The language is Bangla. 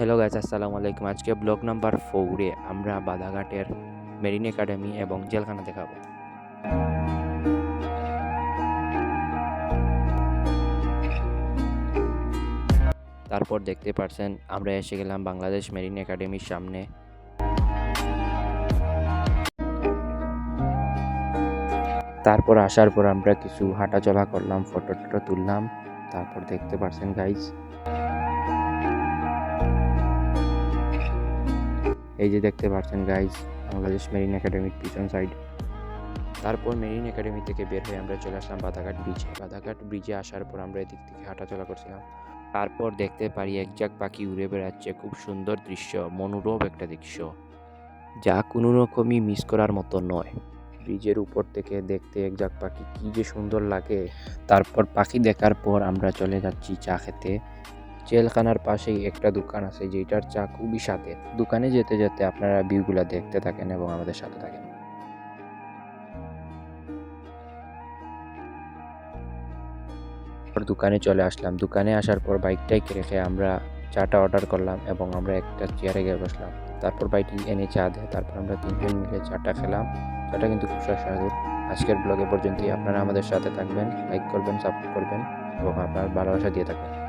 হ্যালো গাইস, আসসালামু আলাইকুম। আজকে ব্লগ নাম্বার 4 এ আমরা বাধাঘাটের মেরিন একাডেমি এবং জেলখানা দেখাবো। তারপর দেখতে পারছেন আমরা এসে গেলাম বাংলাদেশ মেরিন একাডেমির সামনে। তারপর আসার পর আমরা কিছু হাঁটাচলা করলাম, ফটো টটো তুললাম। তারপর দেখতে পারছেন গাইস, এই যে দেখতে পারছেন গাইস, বাংলাদেশ মেরিন একাডেমির পিছন সাইড। তারপর মেরিন একাডেমি থেকে বের হয়ে আমরা চলে আসলাম বাধাঘাট ব্রিজে। বাধাঘাট ব্রিজে আসার পর আমরা এদিক থেকে হাঁটাচলা করছিলাম। তারপর দেখতে পারি একঝাঁক পাখি উড়ে বেড়াচ্ছে। খুব সুন্দর দৃশ্য, মনোরম একটা দৃশ্য, যা কোনো রকমই মিস করার মতো নয়। ব্রিজের উপর থেকে দেখতে একঝাঁক পাখি কি যে সুন্দর লাগে। তারপর পাখি দেখার পর আমরা চলে যাচ্ছি চা খেতে। জেলখানার পাশেই একটা দোকান আছে যেটার চা খুবই স্বাদের। দোকানে যেতে যেতে আপনারা ভিউগুলা দেখতে থাকেন এবং আমাদের সাথে থাকেন। দোকানে চলে আসলাম। দোকানে আসার পর বাইকটাকে রেখে আমরা চাটা অর্ডার করলাম এবং আমরা একটা চেয়ারে গিয়ে বসলাম। তারপর বাইকটি এনে চা দেয়। তারপর আমরা তিনজন মিলে চাটা খেলাম। চাটা কিন্তু খুব সুস্বাদু। আজকের ব্লগে পর্যন্তই। আপনারা আমাদের সাথে থাকবেন, লাইক করবেন, সাপোর্ট করবেন এবং আপনার ভালোবাসা দিয়ে থাকবেন।